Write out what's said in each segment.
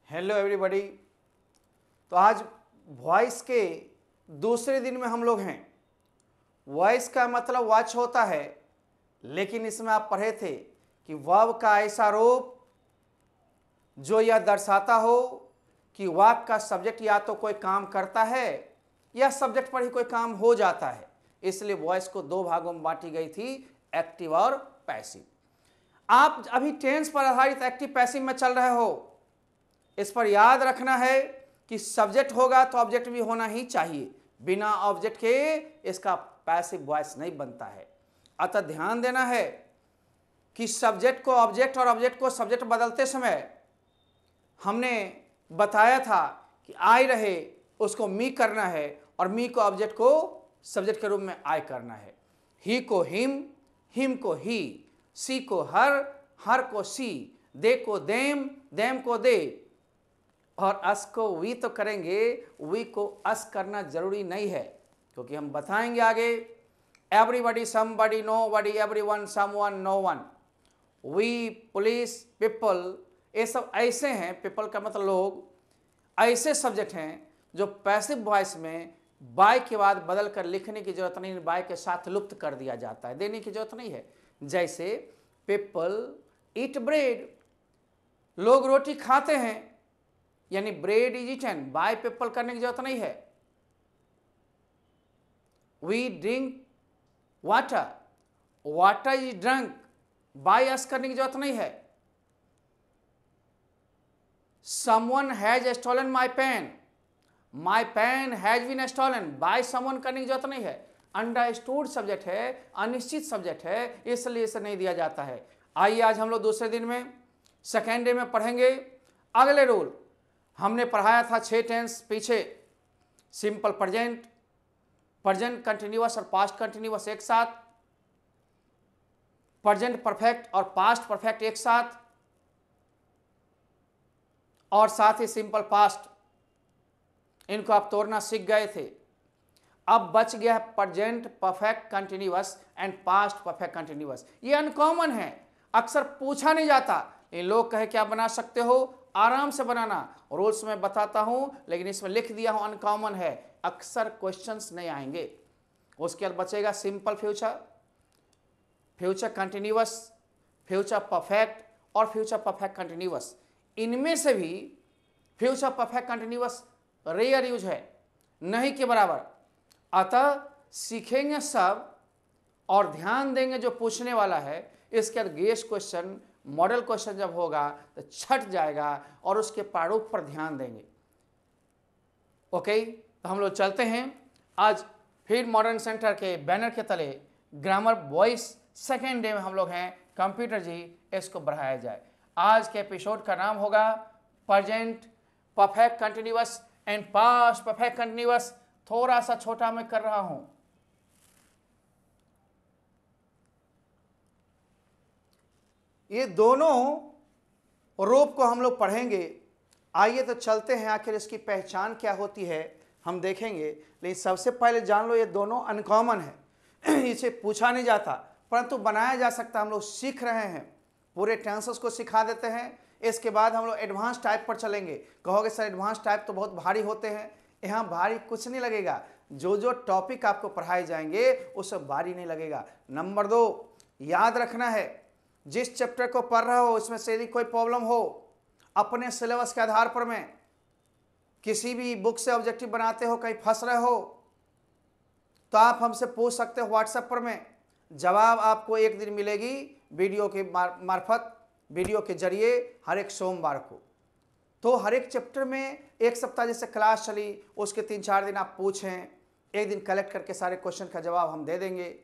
Hello everybody. तो आज voice के दूसरे दिन में हम लोग हैं। वॉइस का मतलब वॉच होता है, लेकिन इसमें आप पढ़े थे कि वर्ब का ऐसा रूप जो यह दर्शाता हो कि वाक्य का सब्जेक्ट या तो कोई काम करता है या सब्जेक्ट पर ही कोई काम हो जाता है। इसलिए वॉइस को दो भागों में बांटी गई थी, एक्टिव और पैसिव। आप अभी टेंस पर आधारित एक्टिव पैसिव में चल रहे हो। इस पर याद रखना है कि सब्जेक्ट होगा तो ऑब्जेक्ट भी होना ही चाहिए। बिना ऑब्जेक्ट के इसका पैसिव वॉइस नहीं बनता है। अतः ध्यान देना है कि सब्जेक्ट को ऑब्जेक्ट और ऑब्जेक्ट को सब्जेक्ट बदलते समय हमने बताया था कि आई रहे उसको मी करना है और मी को ऑब्जेक्ट को सब्जेक्ट के रूप में आई करना है। ही को हिम को ही, सी को हर को सी, दे को देम को दे, और अस को वी तो करेंगे, वी को अस करना जरूरी नहीं है, क्योंकि हम बताएंगे आगे। Everybody, somebody, nobody, everyone, someone, no one, we, police, people, ये सब ऐसे हैं, पीपल का मतलब लोग, ऐसे सब्जेक्ट हैं जो पैसिव वॉइस में बाय के बाद बदल कर लिखने की जरूरत नहीं, बाय के साथ लुप्त कर दिया जाता है, देने की जरूरत नहीं है। जैसे पीपल ईट ब्रेड, लोग रोटी खाते हैं, यानी bread is eaten, by people करने की जरूरत नहीं है। We drink water, water is drunk, by us करने की जरूरत नहीं है। Someone has stolen my pen, my pen has been stolen, by someone करने की जरूरत नहीं है। अंडरस्टूड सब्जेक्ट है, अनिश्चित सब्जेक्ट है, इसलिए इसे नहीं दिया जाता है। आइए आज हम लोग दूसरे दिन में सेकेंड डे में पढ़ेंगे अगले रूल। हमने पढ़ाया था 6 टेंस पीछे, सिंपल प्रेजेंट, प्रेजेंट कंटिन्यूअस और पास्ट कंटिन्यूअस एक साथ, प्रेजेंट परफेक्ट और पास्ट परफेक्ट एक साथ, और साथ ही सिंपल पास्ट। इनको आप तोड़ना सीख गए थे। अब बच गया है present perfect continuous and past perfect continuous. ये अनकॉमन है, अक्सर पूछा नहीं जाता। ये लोग कहे क्या बना सकते हो, आराम से बनाना, रूल्स में बताता हूं, लेकिन इसमें लिख दिया हूं अनकॉमन है, अक्सर क्वेश्चंस नहीं आएंगे। उसके बाद बचेगा simple future, future continuous, future perfect और फ्यूचर परफेक्ट कंटिन्यूअस। इनमें से भी future perfect continuous rare use है, नहीं के बराबर। अतः सीखेंगे सब और ध्यान देंगे जो पूछने वाला है। इसके बाद गेस्ट क्वेश्चन, मॉडल क्वेश्चन जब होगा तो छट जाएगा और उसके प्रारूप पर ध्यान देंगे। ओके, तो हम लोग चलते हैं आज फिर मॉडर्न सेंटर के बैनर के तले ग्रामर वॉइस सेकेंड डे में हम लोग हैं। कंप्यूटर जी इसको बढ़ाया जाए। आज के एपिसोड का नाम होगा present perfect continuous and past perfect continuous. थोड़ा सा छोटा मैं कर रहा हूं। ये दोनों रूप को हम लोग पढ़ेंगे। आइए तो चलते हैं, आखिर इसकी पहचान क्या होती है हम देखेंगे। लेकिन सबसे पहले जान लो ये दोनों अनकॉमन है, इसे पूछा नहीं जाता परंतु बनाया जा सकता। हम लोग सीख रहे हैं, पूरे टेंसेस को सिखा देते हैं। इसके बाद हम लोग एडवांस टाइप पर चलेंगे। कहोगे सर एडवांस टाइप तो बहुत भारी होते हैं। यहाँ भारी कुछ नहीं लगेगा, जो जो टॉपिक आपको पढ़ाए जाएंगे उस सब भारी नहीं लगेगा। नंबर 2, याद रखना है जिस चैप्टर को पढ़ रहे हो उसमें से यदि कोई प्रॉब्लम हो, अपने सिलेबस के आधार पर में किसी भी बुक से ऑब्जेक्टिव बनाते हो, कहीं फंस रहे हो, तो आप हमसे पूछ सकते हो व्हाट्सएप पर में। जवाब आपको एक दिन मिलेगी वीडियो के मार्फत, वीडियो के जरिए हर एक सोमवार को। तो हर एक चैप्टर में एक सप्ताह जैसे क्लास चली, उसके 3-4 दिन आप पूछें, एक दिन कलेक्ट करके सारे क्वेश्चन का जवाब हम दे देंगे।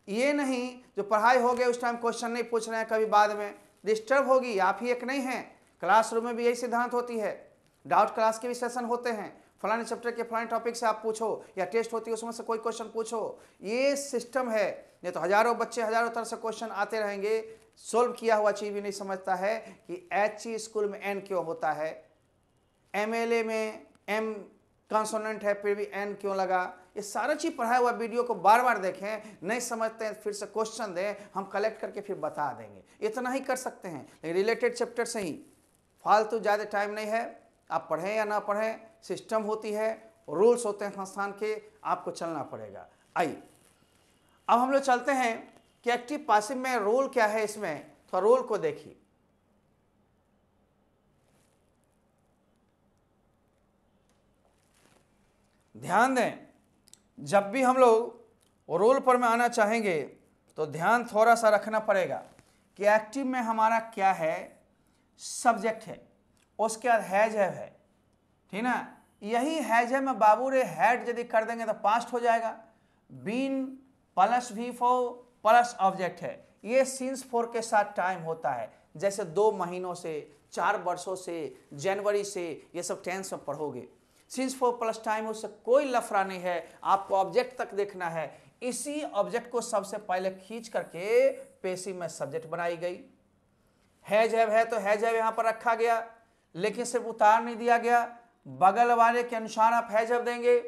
ये नहीं जो पढ़ाई हो गई उस टाइम क्वेश्चन नहीं पूछ रहे हैं, कभी बाद में डिस्टर्ब होगी। आप ही एक नहीं हैं, क्लासरूम में भी यही सिद्धांत होती है। डाउट क्लास के भी सेशन होते हैं, फलाने चैप्टर के फलाने टॉपिक से आप पूछो, या टेस्ट होती है उसमें से कोई क्वेश्चन पूछो। ये सिस्टम है, नहीं तो हजारों बच्चे हजारों तरह से क्वेश्चन आते रहेंगे। सोल्व किया हुआ चीज भी नहीं समझता है कि एच स्कूल में एन क्यों होता है, MLA में एम कॉन्सोनेंट है फिर भी एन क्यों लगा। ये सारा चीज पढ़ाया हुआ वीडियो को बार बार देखें, नहीं समझते हैं फिर से क्वेश्चन दें, हम कलेक्ट करके फिर बता देंगे। इतना ही कर सकते हैं, लेकिन रिलेटेड चैप्टर से ही, फालतू ज़्यादा टाइम नहीं है। आप पढ़ें या ना पढ़ें, सिस्टम होती है, रूल्स होते हैं संस्थान के, आपको चलना पड़ेगा। आइए अब हम लोग चलते हैं कि एक्टिव पासिव में रोल क्या है, इसमें थोड़ा रोल को देखिए। ध्यान दें, जब भी हम लोग रोल पर में आना चाहेंगे तो ध्यान थोड़ा सा रखना पड़ेगा कि एक्टिव में हमारा क्या है, सब्जेक्ट है, उसके बाद हैज है, ठीक ना। यही हैज है में बाबू रे हैड यदि कर देंगे तो पास्ट हो जाएगा। Been plus V4 plus object है, ये सिंस 4 के साथ टाइम होता है, जैसे 2 महीनों से, 4 वर्षों से, जनवरी से, ये सब टेंस में पढ़ोगे। सिंस 4 प्लस टाइम, उससे कोई लफड़ा नहीं है, आपको ऑब्जेक्ट तक देखना है। इसी ऑब्जेक्ट को सबसे पहले खींच करके पेसिव में सब्जेक्ट बनाई गई। हैज है तो हैज यहां पर रखा गया, लेकिन सिर्फ उतार नहीं दिया गया, बगल वाले के अनुसार आप हैज देंगे।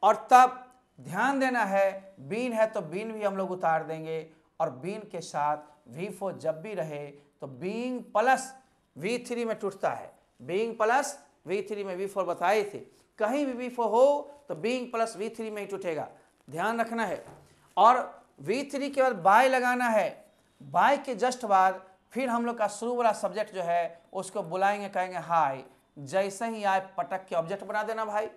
और तब ध्यान देना है, बीन है तो बीन भी हम लोग उतार देंगे, और बीन के साथ V4 जब भी रहे तो बीइंग प्लस V3 में टूटता है। बीइंग प्लस V3 में V4 बताए थे, कहीं भी V4 हो तो बीइंग प्लस V3 में ही टूटेगा, ध्यान रखना है। और V3 के बाद बाय लगाना है, बाय के जस्ट बाद फिर हम लोग का शुरू वाला सब्जेक्ट जो है उसको बुलाएंगे, कहेंगे हाय, जैसे ही आए पटक के ऑब्जेक्ट बना देना भाई।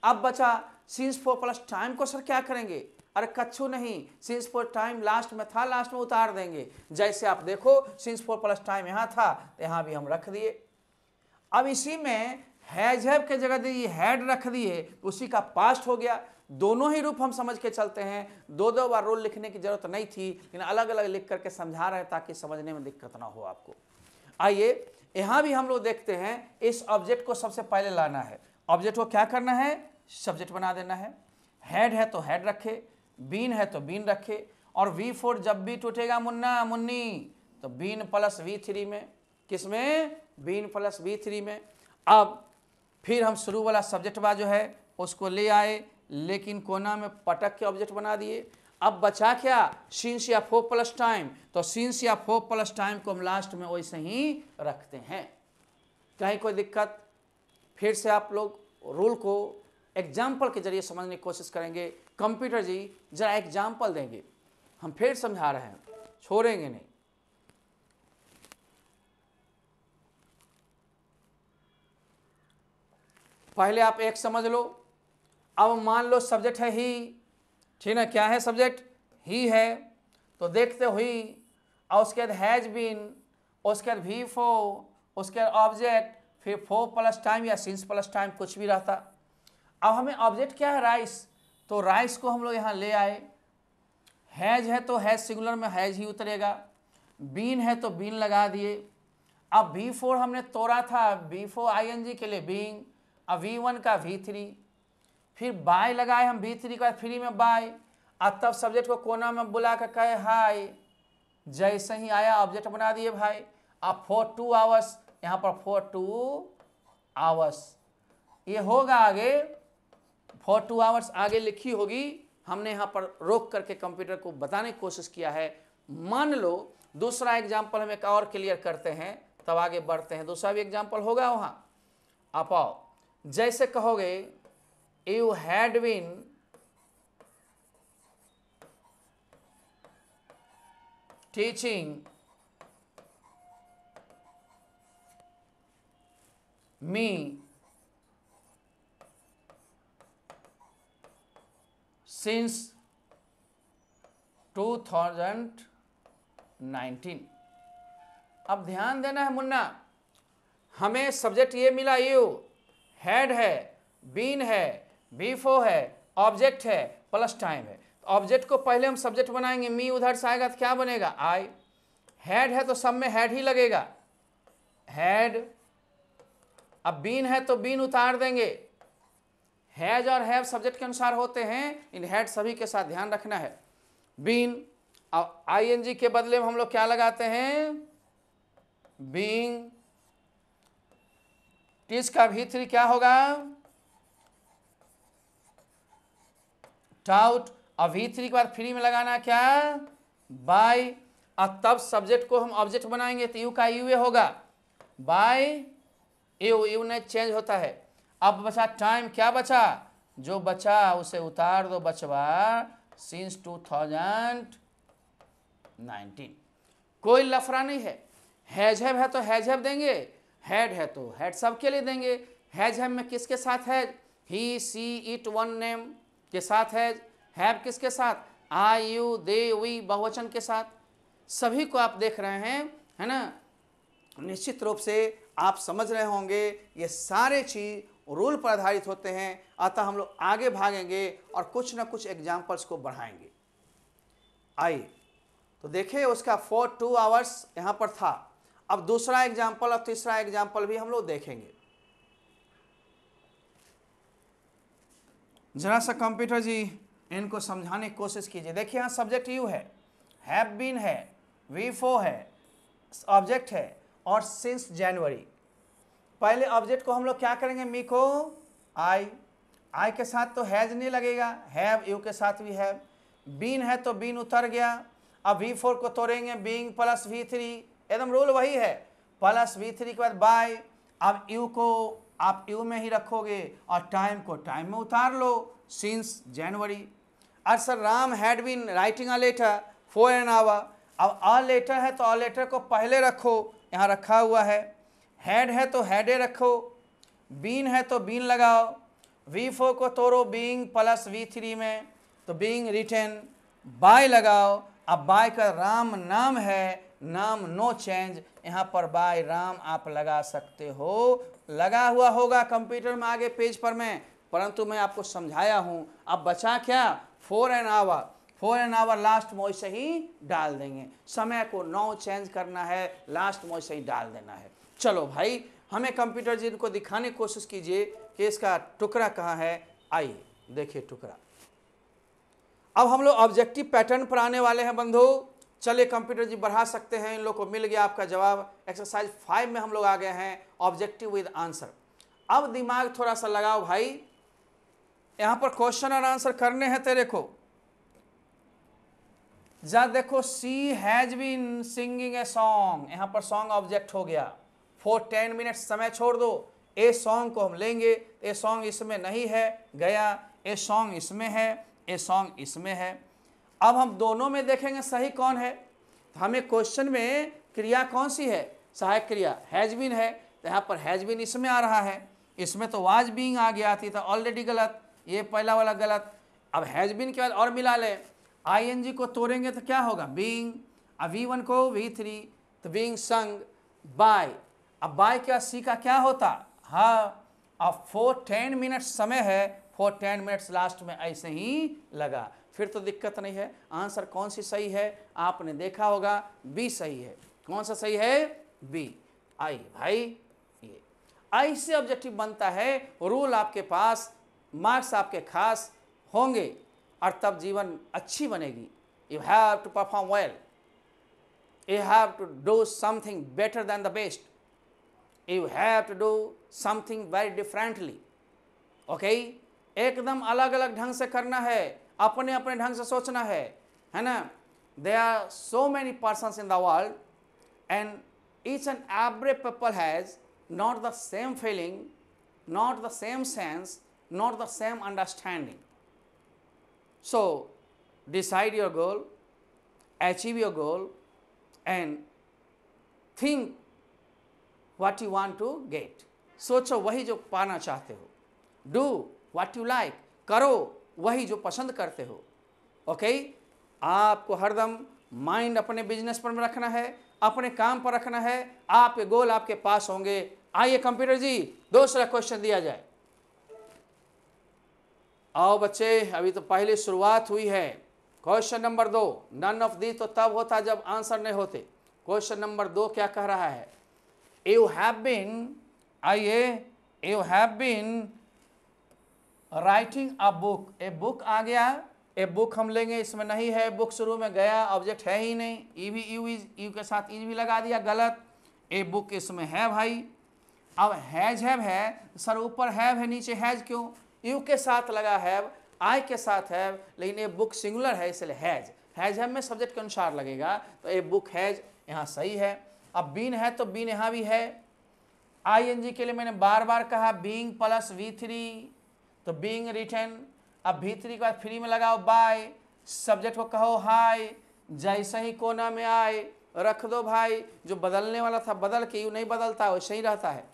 अब बचा सिंस 4 प्लस टाइम को सर क्या करेंगे, अरे कच्छू नहीं, सिंस 4 टाइम लास्ट में था, लास्ट में उतार देंगे। जैसे आप देखो सिंस 4 प्लस टाइम यहाँ था, यहाँ भी हम रख दिए। अब इसी में हैज हैव के जगह दिए हैड रख दिए, उसी का पास्ट हो गया। दोनों ही रूप हम समझ के चलते हैं, 2 बार रोल लिखने की जरूरत नहीं थी, लेकिन अलग अलग लिख करके समझा रहे हैं ताकि समझने में दिक्कत ना हो आपको। आइए यहां भी हम लोग देखते हैं, इस ऑब्जेक्ट को सबसे पहले लाना है। ऑब्जेक्ट को क्या करना है, सब्जेक्ट बना देना है। हैड है तो हैड रखे, बीन है तो बीन रखे, और V4 जब भी टूटेगा मुन्ना मुन्नी तो बीन प्लस V3 में, किसमें, बीन प्लस V3 में। अब फिर हम शुरू वाला सब्जेक्ट बा जो है उसको ले आए, लेकिन कोना में पटक के ऑब्जेक्ट बना दिए। अब बचा क्या, सिंस या 4 प्लस टाइम, तो सिंस या 4 प्लस टाइम को हम लास्ट में वैसे ही रखते हैं, कहीं कोई दिक्कत। फिर से आप लोग रूल को एग्जाम्पल के जरिए समझने की कोशिश करेंगे। कंप्यूटर जी जरा एग्जाम्पल देंगे, हम फिर समझा रहे हैं, छोड़ेंगे नहीं। पहले आप एक समझ लो। अब मान लो सब्जेक्ट है ही, ठीक है, क्या है सब्जेक्ट, ही है, तो देखते हुई, और उसके बाद हैज बीन, उसके बाद V4, उसके बाद ऑब्जेक्ट, फिर 4 प्लस टाइम या सिंस प्लस टाइम कुछ भी रहता। अब हमें ऑब्जेक्ट क्या है, राइस, तो राइस को हम लोग यहाँ ले आए। हैज है तो हैज सिंगुलर में हैज ही उतरेगा, बीन है तो बीन लगा दिए। अब V4 हमने तोड़ा था, V4 ING के लिए बीइंग, अब V1 का V3, फिर बाय लगाए हम V3 के बाद फ्री में बाय, अब तब सब्जेक्ट को कोना में बुला कर कहे हाय, जैसे ही आया ऑब्जेक्ट बना दिए भाई। अब for 2 आवर्स, यहाँ पर for 2 आवर्स, ये होगा आगे for 2 आवर्स आगे लिखी होगी, हमने यहाँ पर रोक करके कंप्यूटर को बताने की कोशिश किया है। मान लो दूसरा एग्जाम्पल हम एक और क्लियर करते हैं, तब आगे बढ़ते हैं। दूसरा भी एग्जाम्पल होगा वहाँ, आप आओ। जैसे कहोगे you had been teaching me since 2019। अब ध्यान देना है मुन्ना, हमें सब्जेक्ट ये मिला, यू, हैड है, बीन है, V4 है, ऑब्जेक्ट है, प्लस टाइम है। ऑब्जेक्ट को पहले हम सब्जेक्ट बनाएंगे, मी उधर से आएगा तो क्या बनेगा, आई। हैड है तो सब में हैड ही लगेगा, हैड। अब बीन है तो बीन उतार देंगे। हैज और हैव सब्जेक्ट के अनुसार होते हैं, इन हैड सभी के साथ ध्यान रखना है। बीन, अब ING के बदले में हम लोग क्या लगाते हैं, बीइंग। टीच का V3 क्या होगा, टाउट, और V3 के बाद फ्री में लगाना क्या, बाय। अब तब सब्जेक्ट को हम ऑब्जेक्ट बनाएंगे तो यू का यू होगा, बाय यू ने चेंज होता है। अब बचा टाइम, क्या बचा, जो बचा उसे उतार दो बचवा सिंस 2019। कोई लफड़ा नहीं है। हैजहैव है तो हैजहैव देंगे, हैड है तो हैड सबके लिए देंगे। हैजहैव में किसके साथ है, ही सी इट वन नेम के साथ है। हैव किसके साथ, आई यू दे वी बहुवचन के साथ। सभी को आप देख रहे हैं, है ना। निश्चित रूप से आप समझ रहे होंगे ये सारे चीज रूल पर आधारित होते हैं। अतः हम लोग आगे भागेंगे और कुछ ना कुछ एग्जाम्पल्स को बढ़ाएंगे। आइए तो देखिए, उसका फॉर 2 आवर्स यहाँ पर था। अब दूसरा एग्जाम्पल और तीसरा एग्जाम्पल भी हम लोग देखेंगे। जरा सा कंप्यूटर जी इनको समझाने की कोशिश कीजिए। देखिए यहाँ सब्जेक्ट यू है, हैव बीन है, V4 है, ऑब्जेक्ट है और सिंस जनवरी। पहले ऑब्जेक्ट को हम लोग क्या करेंगे, मी को आई के साथ तो हैज नहीं लगेगा, हैव यू के साथ भी हैव। बीन है तो बीन उतर गया। अब V4 को तोड़ेंगे, बीइंग प्लस V3, एकदम रूल वही है, प्लस V3 के बाद बाय। अब यू को आप यू में ही रखोगे और टाइम को टाइम में उतार लो, सिंस जनवरी। और sir Ram had been writing a letter for an hour. अब अ लेटर है तो अ लेटर को पहले रखो, यहाँ रखा हुआ है। हैड है तो हैडे रखो, बीन है तो बीन लगाओ। V4 को तोड़ो बीइंग प्लस V3 में, तो बीइंग रिटन, बाय लगाओ। अब बाय का राम नाम है, नाम नो चेंज, यहाँ पर बाय राम आप लगा सकते हो। लगा हुआ होगा कंप्यूटर में आगे पेज पर में, परंतु मैं आपको समझाया हूँ। अब बचा क्या, for an our. For an our last में वैसे ही डाल देंगे, समय को नो चेंज करना है, लास्ट में वैसे ही डाल देना है। चलो भाई, हमें कंप्यूटर जी को दिखाने की कोशिश कीजिए कि इसका टुकड़ा कहाँ है। आइए देखिए टुकड़ा। अब हम लोग ऑब्जेक्टिव पैटर्न पर आने वाले हैं बंधु। चलिए कंप्यूटर जी बढ़ा सकते हैं, इन लोग को मिल गया आपका जवाब। एक्सरसाइज 5 में हम लोग आ गए हैं, ऑब्जेक्टिव विद आंसर। अब दिमाग थोड़ा सा लगाओ भाई, यहां पर क्वेश्चन और आंसर करने हैं तेरे को। जा देखो, she has been singing a song, यहां पर सॉन्ग ऑब्जेक्ट हो गया। फॉर 10 मिनट समय छोड़ दो, ए सॉन्ग को हम लेंगे, ए सॉन्ग इसमें नहीं है, गया। ए सॉन्ग इसमें है, ए सॉन्ग इसमें है। अब हम दोनों में देखेंगे सही कौन है। तो हमें क्वेश्चन में क्रिया कौन सी है, सहायक क्रिया हैज बीन है, तो यहाँ पर हैज बीन इसमें आ रहा है। इसमें तो वाज बीइंग आ गया थी, तो ऑलरेडी गलत, ये पहला वाला गलत। अब हैज बीन के बाद और मिला ले, आईएनजी को तोड़ेंगे तो क्या होगा, बीइंग। अब V1 को V3, तो बीइंग संग बाय। अब बाय क्या, सी का क्या होता, हाँ। अब फॉर 10 मिनट्स समय है, फॉर 10 मिनट्स लास्ट में ऐसे ही लगा, फिर तो दिक्कत नहीं है। आंसर कौन सी सही है, आपने देखा होगा, बी सही है। कौन सा सही है, बी। आइए भाई, ये ऐसे ऑब्जेक्टिव बनता है। रूल आपके पास, मार्क्स आपके खास होंगे और तब जीवन अच्छी बनेगी। You have to perform well, you have to do something better than the best, you have to do something very differently. Okay, एकदम अलग अलग ढंग से करना है, अपने अपने ढंग से सोचना है ना। There are so many persons in the world and each and every people has not the same feeling, not the same sense, not the same understanding. So decide your goal, achieve your goal and think what you want to get. सोचो वही जो पाना चाहते हो, do what you like, करो वही जो पसंद करते हो। ओके, आपको हरदम माइंड अपने बिजनेस पर रखना है, अपने काम पर रखना है, आपके गोल आपके पास होंगे। आइए कंप्यूटर जी, दूसरा क्वेश्चन दिया जाए। आओ बच्चे, अभी तो पहले शुरुआत हुई है। Question number 2, none of the तो तब होता जब आंसर नहीं होते। क्वेश्चन नंबर 2 क्या कह रहा है, यू हैव बीन, आइए, you have been writing a book. A book आ गया, ए बुक हम लेंगे, इसमें नहीं है, बुक शुरू में गया, ऑब्जेक्ट है ही नहीं, यू के साथ इज भी लगा दिया, गलत। ए बुक इसमें है भाई। अब हैज हैव है, सर ऊपर हैव है, नीचे हैज क्यों, यू के साथ लगा हैव, आई के साथ हैव, लेकिन ए बुक सिंगुलर है इसलिए हैज। हैज हैव में सब्जेक्ट के अनुसार लगेगा, तो ए बुक हैज यहाँ सही है। अब बीन है तो बीन यहाँ भी है, आईएनजी के लिए मैंने बार बार कहा बीइंग प्लस V3, तो बीइंग रिटन, अब V3 के बाद फ्री में लगाओ बाय, सब्जेक्ट को कहो हाय, जैसे ही कोना में आए रख दो भाई, जो बदलने वाला था बदल के, यू नहीं बदलता वैसे ही रहता है।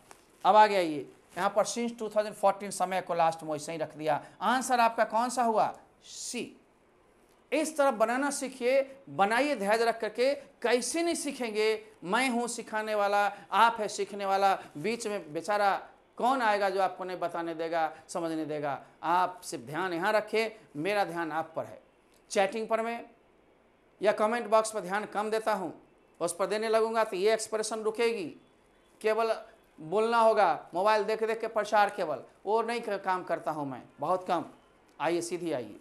अब आ गया ये यहाँ पर सिंस 2014 समय को लास्ट में वैसे ही रख दिया। आंसर आपका कौन सा हुआ? सी। इस तरह बनाना सीखिए, बनाइए ध्यान रख करके। कैसे नहीं सीखेंगे? मैं हूं सिखाने वाला, आप है सीखने वाला, बीच में बेचारा कौन आएगा जो आपको नहीं बताने देगा, समझने देगा। आप सिर्फ ध्यान यहाँ रखें, मेरा ध्यान आप पर है। चैटिंग पर मैं या कमेंट बॉक्स पर ध्यान कम देता हूँ, उस पर देने लगूंगा तो ये एक्सप्रेशन रुकेगी, केवल बोलना होगा, मोबाइल देख देख के प्रचार केवल वो नहीं काम करता हूँ मैं, बहुत कम। आइए सीधी आइए,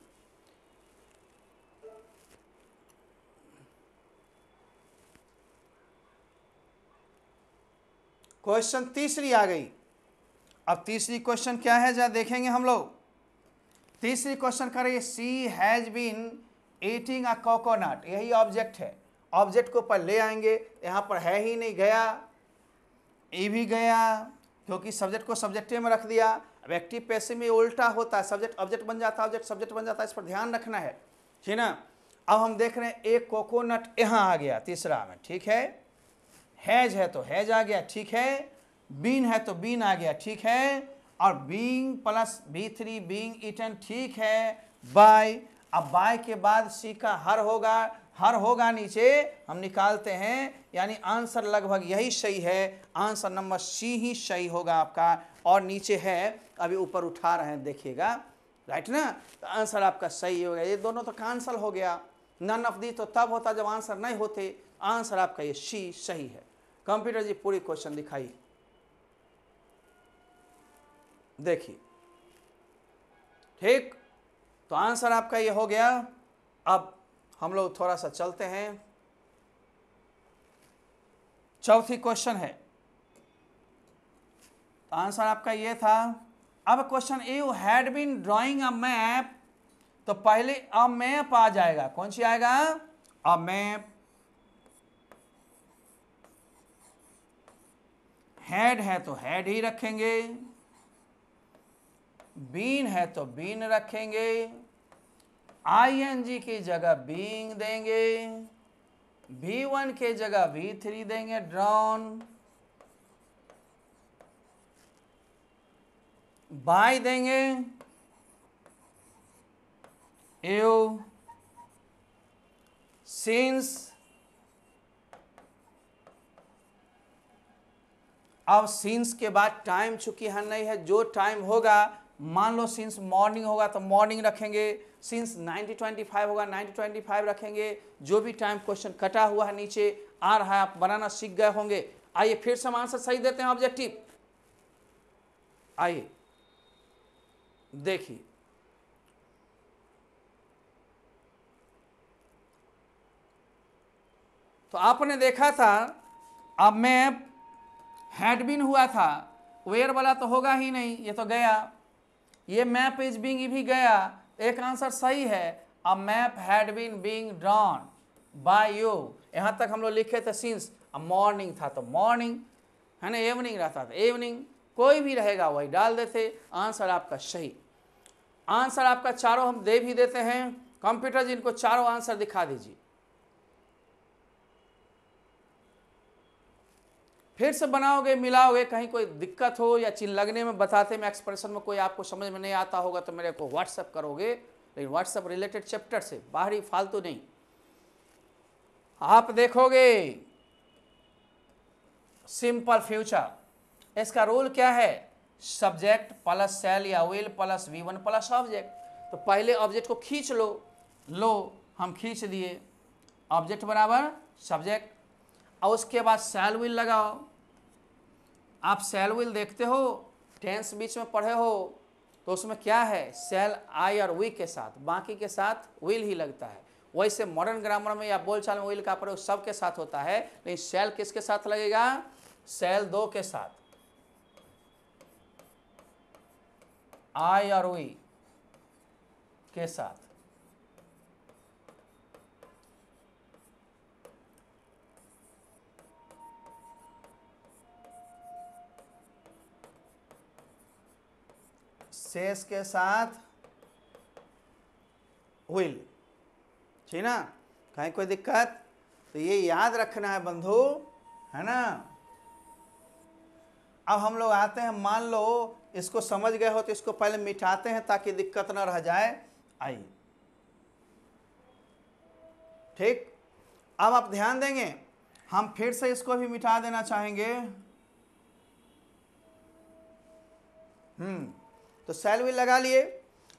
क्वेश्चन तीसरी आ गई। अब तीसरी क्वेश्चन क्या है जरा देखेंगे हम लोग। तीसरी क्वेश्चन कर रही है she has been eating a coconut, यही ऑब्जेक्ट है। ऑब्जेक्ट को ऊपर ले आएंगे, यहाँ पर है ही नहीं, गया, ए भी गया, क्योंकि सब्जेक्ट को सब्जेक्टिव में रख दिया। अब एक्टिव पैसिव में उल्टा होता है, सब्जेक्ट ऑब्जेक्ट बन जाता है, ऑब्जेक्ट सब्जेक्ट बन जाता है, इस पर ध्यान रखना है, ठीक ना। अब हम देख रहे हैं एक कोकोनट यहाँ आ गया तीसरा में, ठीक है। हैज है तो हैज आ गया, ठीक है। बीन है तो बीन आ गया, ठीक है। और being plus V3 being eaten, ठीक है। बाय, अब बाय के बाद सी का हर होगा, हर होगा नीचे हम निकालते हैं, यानी आंसर लगभग यही सही है। आंसर नंबर सी ही सही होगा आपका। और नीचे है, अभी ऊपर उठा रहे हैं देखिएगा, राइट ना, तो आंसर आपका सही हो गया। ये दोनों तो कैंसल हो गया, नन ऑफ दी तो तब होता जब आंसर नहीं होते। आंसर आपका ये सी सही है। कंप्यूटर जी पूरी क्वेश्चन दिखाइए, देखिए, ठीक। तो आंसर आपका ये हो गया। अब हम लोग थोड़ा सा चलते हैं, चौथी क्वेश्चन है, तो आंसर आपका ये था। अब question A, you had been drawing a map, तो पहले अ मैप आ जाएगा, कौन सी आएगा? अ मैप। हैड है तो हैड ही रखेंगे, बीन है तो बीन रखेंगे, आईएनजी की जगह बीइंग देंगे, V1 के जगह V3 देंगे, ड्रॉन। बाय देंगे, यू, सिंस। अब सिंस के बाद टाइम चूंकि यहाँ नहीं है, जो टाइम होगा, मान लो सिंस मॉर्निंग होगा तो मॉर्निंग रखेंगे, सिंस 1925 होगा 1925 रखेंगे। जो भी टाइम क्वेश्चन कटा हुआ है नीचे आ रहा है, आप बनाना सीख गए होंगे। आइए फिर से हम आंसर सही देते हैं ऑब्जेक्टिव। आइए देखिए, तो आपने देखा था अब मैप हैड बीन हुआ था, वेयर वाला तो होगा ही नहीं, ये तो गया। ये मैप इज बीइंग भी गया, एक आंसर सही है। A map had been being drawn by you. यहां तक हम लोग लिखे थे सिंस, अब मॉर्निंग था तो मॉर्निंग है ना, इवनिंग रहता था इवनिंग, कोई भी रहेगा वही डाल देते। आंसर आपका सही। आंसर आपका चारों हम दे भी देते हैं। कंप्यूटर जी इनको चारों आंसर दिखा दीजिए, फिर से बनाओगे मिलाओगे, कहीं कोई दिक्कत हो या चिन्ह लगने में बताते में एक्सप्रेशन में कोई आपको समझ में नहीं आता होगा तो मेरे को व्हाट्सएप करोगे, लेकिन व्हाट्सएप रिलेटेड चैप्टर से, बाहरी फालतू नहीं। आप देखोगे सिंपल फ्यूचर, इसका रूल क्या है? सब्जेक्ट प्लस सेल या will plus V1 plus object. तो पहले ऑब्जेक्ट को खींच लो, हम खींच दिए, ऑब्जेक्ट बराबर सब्जेक्ट, और उसके बाद सेल विल लगाओ। आप सेल विल देखते हो, टेंस बीच में पढ़े हो, तो उसमें क्या है? सेल आई और वी के साथ, बाकी के साथ विल ही लगता है। वैसे मॉडर्न ग्रामर में या बोलचाल में विल का प्रयोग सब के साथ होता है, लेकिन सेल किसके साथ लगेगा? सेल दो के साथ, आई और वी के साथ। शेष के साथ विल, ठीक ना, कहीं कोई दिक्कत? तो ये याद रखना है बंधु, है ना। अब हम लोग आते हैं, मान लो इसको समझ गए हो तो इसको पहले मिटाते हैं ताकि दिक्कत ना रह जाए। आइए, ठीक। अब आप ध्यान देंगे, हम फिर से इसको भी मिटा देना चाहेंगे। तो सेल विल लगा लिए।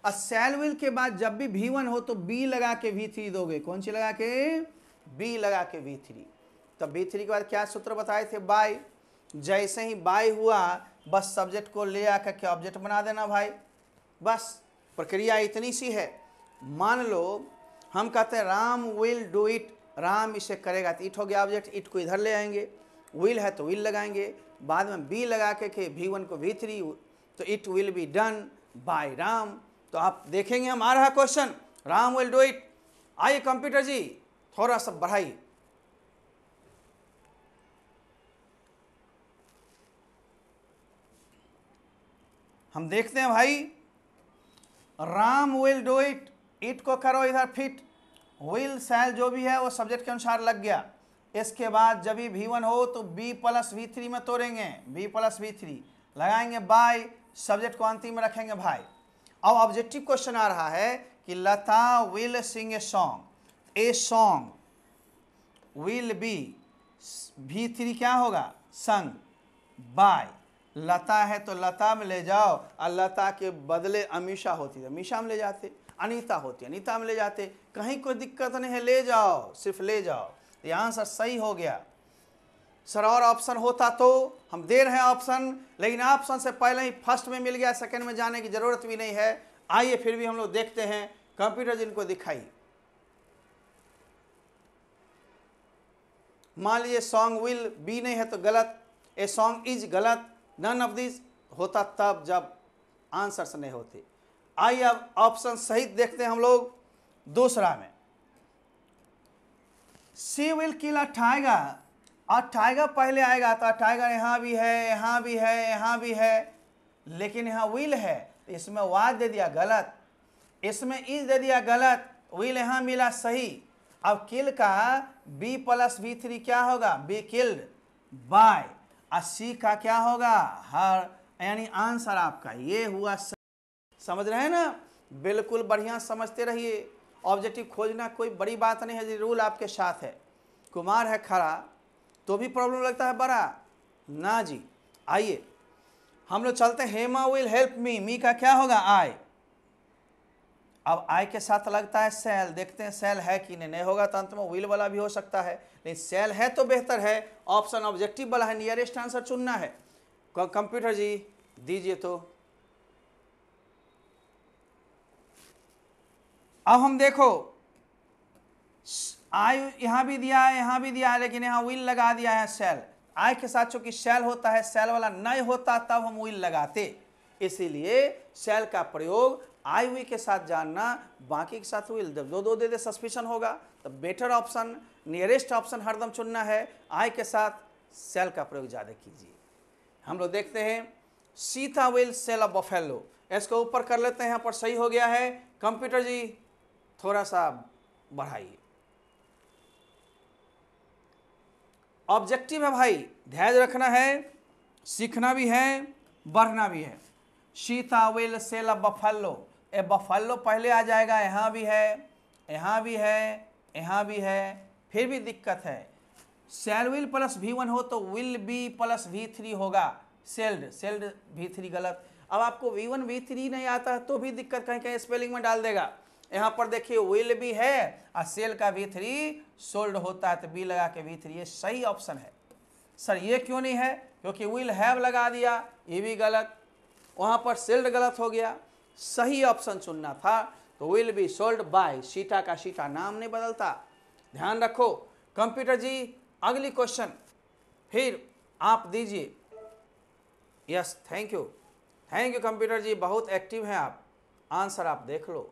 और सेल विल के बाद जब भी V1 हो तो B लगा के V3 दोगे। कौन सी लगा के? B लगा के V3। तो V3 के बाद क्या सूत्र बताए थे? बाय। जैसे ही बाय हुआ बस सब्जेक्ट को ले आकर के ऑब्जेक्ट बना देना भाई, बस प्रक्रिया इतनी सी है। मान लो हम कहते हैं Ram will do it, Ram इसे करेगा, तो इट हो गया ऑब्जेक्ट, इट को इधर ले आएंगे। विल है तो विल लगाएंगे, बाद में बी लगा के V1 को V3, तो it will be done by Ram. तो आप देखेंगे हम आ रहा question, Ram will do it. आइए कंप्यूटर जी थोड़ा सा बढ़ाइए। हम देखते हैं भाई, Ram will do it, it को करो इधर फिट, विल शैल जो भी है वो सब्जेक्ट के अनुसार लग गया। इसके बाद जब भी V1 हो तो B प्लस V3 में तोड़ेंगे, B प्लस V3 लगाएंगे बाय, सब्जेक्ट को अंतिम में रखेंगे भाई। अब ऑब्जेक्टिव क्वेश्चन आ रहा है कि Lata will sing a song will be, V3 क्या होगा? Sung by. लता है तो लता में ले जाओ, और लता के बदले अमीषा होती है अमीषा में ले जाते, अनीता होती है अनीता में ले जाते, कहीं कोई दिक्कत नहीं है, ले जाओ, सिर्फ ले जाओ। ये आंसर सही हो गया। सर और ऑप्शन होता तो, हम दे रहे हैं ऑप्शन, लेकिन ऑप्शन से पहले ही फर्स्ट में मिल गया, सेकंड में जाने की जरूरत भी नहीं है। आइए फिर भी हम लोग देखते हैं, कंप्यूटर जिनको दिखाई। मान लीजिए सॉन्ग विल बी नहीं है तो गलत, ए सॉन्ग इज गलत, नन ऑफ दिस होता तब जब आंसर्स नहीं होते। आइए अब ऑप्शन सही देखते हैं हम लोग। दूसरा में सी विल किल अ टाइगर, और टाइगर पहले आएगा तो टाइगर यहाँ भी है, यहाँ भी है, यहाँ भी है, लेकिन यहाँ विल है, इसमें वाज दे दिया गलत, इसमें इज दे दिया गलत, विल यहाँ मिला सही। अब किल का B प्लस V3 क्या होगा? Be killed by. और सी का क्या होगा? हर, यानी आंसर आपका ये हुआ। समझ रहे हैं ना? बिल्कुल बढ़िया समझते रहिए। ऑब्जेक्टिव खोजना कोई बड़ी बात नहीं है जी, रूल आपके साथ है। कुमार है खड़ा तो भी प्रॉब्लम लगता है बड़ा ना जी। आइए हम लोग चलते हैं, हेमा विल हेल्प मी, मी का क्या होगा? आई। अब आई के साथ लगता है सेल, देखते हैं सेल है कि नहीं होगा तो अंत में विल वाला भी हो सकता है, लेकिन सेल है तो बेहतर है। ऑप्शन ऑब्जेक्टिव वाला है, नियरेस्ट आंसर चुनना है। कंप्यूटर जी दीजिए। तो अब हम देखो, आई यहां भी दिया है, यहां भी दिया है, लेकिन यहां विल लगा दिया है सेल। आई के साथ चूंकि सेल होता है, सेल वाला नहीं होता तब हम विल लगाते, इसीलिए सेल का प्रयोग आई हुई के साथ जानना, बाकी के साथ विल। जब दो दो दे दे सस्पिशन होगा, तो बेटर ऑप्शन, नियरेस्ट ऑप्शन हरदम चुनना है। आई के साथ सेल का प्रयोग ज़्यादा कीजिए। हम लोग देखते हैं, Sita will sell a buffalo, इसको ऊपर कर लेते हैं, यहाँ पर सही हो गया है। कंप्यूटर जी थोड़ा सा बढ़ाइए। ऑब्जेक्टिव है भाई, ध्यान रखना है, सीखना भी है, बढ़ना भी है। Sita will sell a buffalo, a buffalo पहले आ जाएगा, यहाँ भी है, यहाँ भी है, यहाँ भी है, फिर भी दिक्कत है। सेल विल प्लस V1 हो तो विल बी प्लस V3 होगा, सेल्ड, सेल्ड V3 गलत। अब आपको V1 V3 नहीं आता है तो भी दिक्कत, कहीं कहीं स्पेलिंग में डाल देगा। यहाँ पर देखिए विल भी है और सेल का V3 सोल्ड होता है तो बी लगा के V3, ये सही ऑप्शन है। सर ये क्यों नहीं है? क्योंकि विल हैव लगा दिया, ये भी गलत, वहाँ पर सेल्ड गलत हो गया। सही ऑप्शन चुनना था, तो will be sold by, Sita का सीता नाम नहीं बदलता, ध्यान रखो। कंप्यूटर जी अगली क्वेश्चन फिर आप दीजिए। Yes, thank you, thank you computer जी, बहुत एक्टिव हैं आप। आंसर आप देख लो।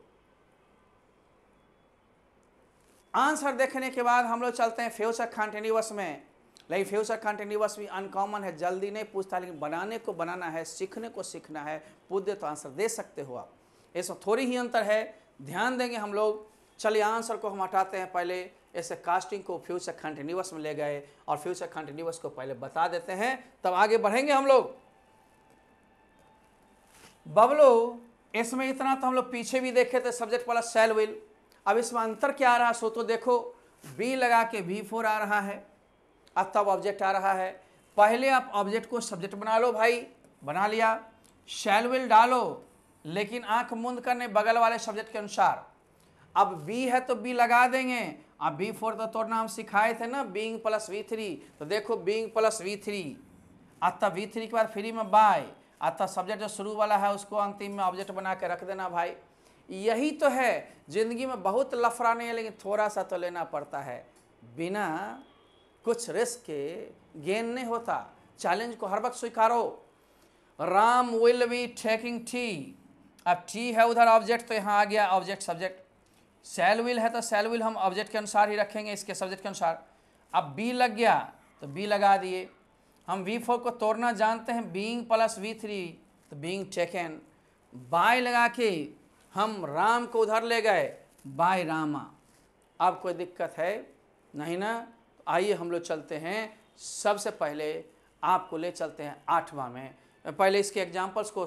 आंसर देखने के बाद हम लोग चलते हैं फ्यूचर कंटिन्यूअस में। लेकिन फ्यूचर कंटिन्यूअस भी अनकॉमन है, जल्दी नहीं पूछता, लेकिन बनाने को बनाना है, सीखने को सीखना है, पूछ दे तो आंसर दे सकते हो आप। इसमें थोड़ी ही अंतर है, ध्यान देंगे हम लोग। चलिए आंसर को हम हटाते हैं, पहले ऐसे कास्टिंग को फ्यूचर कंटिन्यूअस में ले गए और फ्यूचर कंटिन्यूअस को पहले बता देते हैं, तब आगे बढ़ेंगे हम लोग। बबलू, इसमें इतना तो हम लोग पीछे भी देखे थे, सब्जेक्ट प्लस शैल विल। अब इसमें अंतर क्या आ रहा है सो तो देखो, बी लगा के V4 आ रहा है, अब तब ऑब्जेक्ट आ रहा है। पहले आप ऑब्जेक्ट को सब्जेक्ट बना लो भाई, बना लिया, शैल विल डालो, लेकिन आंख मूंद करने बगल वाले सब्जेक्ट के अनुसार। अब बी है तो बी लगा देंगे, अब V4 तो तोड़ना हम सिखाए थे ना, बीइंग प्लस V3, तो देखो बीइंग प्लस V3, अतः V3 के बाद फ्री में बाय, अतः सब्जेक्ट जो शुरू वाला है उसको अंतिम में ऑब्जेक्ट बना के रख देना भाई। यही तो है, जिंदगी में बहुत लफड़ा नहीं है, लेकिन थोड़ा सा तो लेना पड़ता है, बिना कुछ रिस्क के गेन नहीं होता। चैलेंज को हर वक्त स्वीकारो। Ram will be taking tea, अब टी है उधर ऑब्जेक्ट, तो यहाँ आ गया ऑब्जेक्ट सब्जेक्ट। शैल विल है तो शैल विल हम ऑब्जेक्ट के अनुसार ही रखेंगे, इसके सब्जेक्ट के अनुसार। अब बी लग गया तो बी लगा दिए। हम V4 को तोड़ना जानते हैं, बीइंग प्लस V3, तो बीइंग टेकन। बाय लगा के हम राम को उधर ले गए, बाय रामा। अब कोई दिक्कत है नहीं ना? तो आइए हम लोग चलते हैं, सबसे पहले आपको ले चलते हैं 8वां में। पहले इसके एग्जाम्पल्स को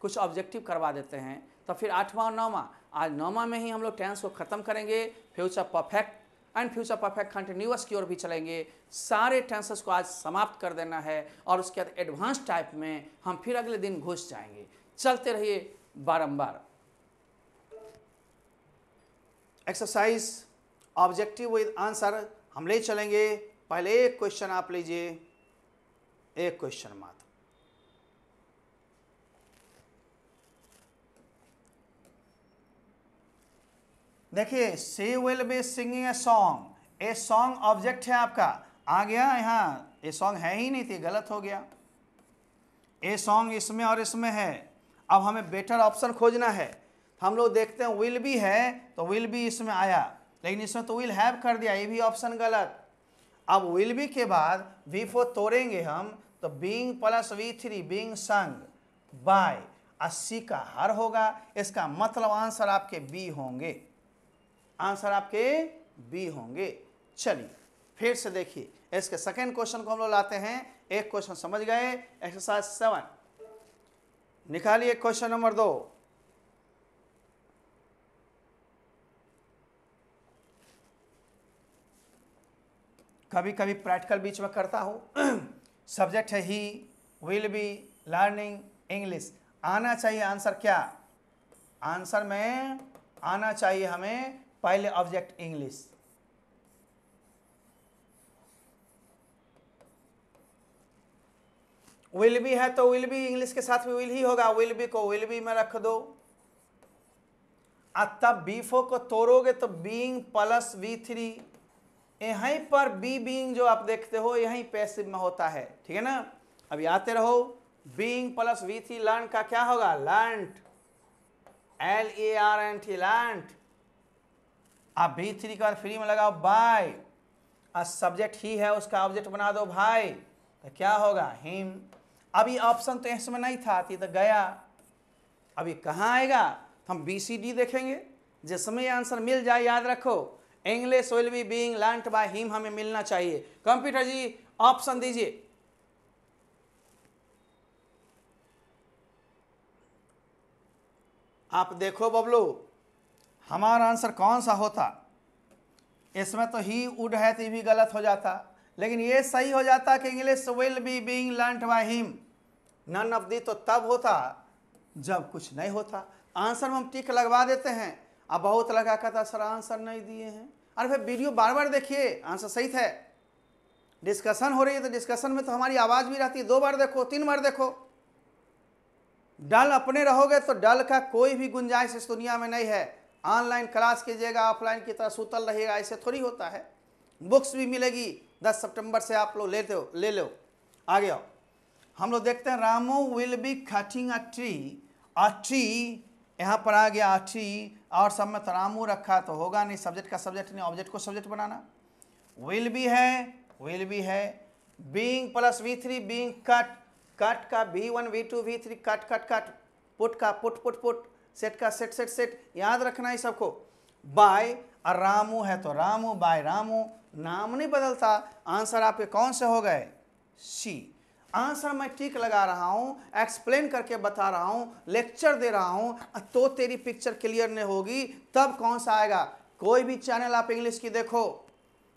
कुछ ऑब्जेक्टिव करवा देते हैं, तो फिर 8वां और 9वां। आज 9वां में ही हम लोग टेंस को ख़त्म करेंगे, future perfect and future perfect continuous की ओर भी चलेंगे। सारे टेंसेस को आज समाप्त कर देना है, और उसके बाद एडवांस टाइप में हम फिर अगले दिन घुस जाएंगे। चलते रहिए बारंबार। एक्सरसाइज ऑब्जेक्टिव विद आंसर हम ले चलेंगे। पहले एक क्वेश्चन आप लीजिए, एक क्वेश्चन मात्र। देखिए, she will be singing a song. A song object है आपका, आ गया यहाँ, ए सॉन्ग है ही नहीं थी, गलत हो गया। ए सॉन्ग इसमें और इसमें है। अब हमें बेटर ऑप्शन खोजना है, हम लोग देखते हैं विल बी है तो विल बी इसमें आया, लेकिन इसमें तो विल हैव कर दिया, ये भी ऑप्शन गलत। अब विल बी के बाद V4 तोड़ेंगे हम, तो being plus V3 being sung by, 80 का हर होगा। इसका मतलब आंसर आपके बी होंगे, आंसर आपके बी होंगे। चलिए फिर से देखिए, इसके सेकंड क्वेश्चन को हम लोग लाते हैं। एक क्वेश्चन समझ गए, एक्सरसाइज 7 निकालिए। क्वेश्चन नंबर 2, कभी कभी प्रैक्टिकल बीच में करता हूं। सब्जेक्ट है ही, विल बी लर्निंग इंग्लिश। आना चाहिए आंसर क्या? आंसर में आना चाहिए हमें पहले ऑब्जेक्ट इंग्लिश। विल बी है तो विल बी इंग्लिश के साथ भी विल ही होगा, विल बी को विल बी में रख दो। अब तब B4 को तोड़ोगे तो बीइंग प्लस V3, यहीं पर बी बीइंग जो आप देखते हो यहीं पैसिव में होता है, ठीक है ना? अभी आते रहो। बीइंग प्लस V3 लर्न का क्या होगा? Learned, LERNT learned. अब V3 के बाद फ्री में लगाओ बाय, अब सब्जेक्ट ही है उसका ऑब्जेक्ट बना दो भाई, तो क्या होगा? हिम। अभी ऑप्शन तो इसमें नहीं था, थी तो गया। अभी कहाँ आएगा? हम BCD देखेंगे, जिसमें ये आंसर मिल जाए। याद रखो, English will be being learned by him हमें मिलना चाहिए। कंप्यूटर जी ऑप्शन दीजिए। आप देखो बबलू, हमारा आंसर कौन सा होता? इसमें तो ही वुड है तो ये भी गलत हो जाता, लेकिन ये सही हो जाता कि English will be being learned by him. None of the तो तब होता जब कुछ नहीं होता। आंसर में हम टिक लगवा देते हैं। अब बहुत लगा कहता सर आंसर नहीं दिए हैं। अरे भाई वीडियो बार बार देखिए, आंसर सही है। डिस्कशन हो रही है तो डिस्कशन में तो हमारी आवाज़ भी रहती है, 2 बार देखो, 3 बार देखो। डल अपने रहोगे तो डल का कोई भी गुंजाइश इस दुनिया में नहीं है। ऑनलाइन क्लास कीजिएगा, ऑफलाइन की तरह सूतल रहिएगा, ऐसे थोड़ी होता है। बुक्स भी मिलेगी, 10 सितंबर से आप लोग ले लो। आगे आओ, हम लोग देखते हैं Ramu will be cutting a tree. A tree यहाँ पर आ गया, ट्री, और सब में तो रामू रखा तो होगा नहीं, सब्जेक्ट का सब्जेक्ट नहीं, ऑब्जेक्ट को सब्जेक्ट बनाना। विल बी है, विल बी है, being plus V3 being cut, cut का V1 V2 V3 cut cut cut, put का पुट पुट पुट, सेट का सेट सेट सेट, याद रखना है सबको। बाय रामू है तो रामू, बाय रामू, नाम नहीं बदलता। आंसर आपके कौन से हो गए? सी। आंसर मैं टिक लगा रहा हूं, एक्सप्लेन करके बता रहा हूं, लेक्चर दे रहा हूं, तो तेरी पिक्चर क्लियर नहीं होगी तब कौन सा आएगा। कोई भी चैनल आप इंग्लिश की देखो,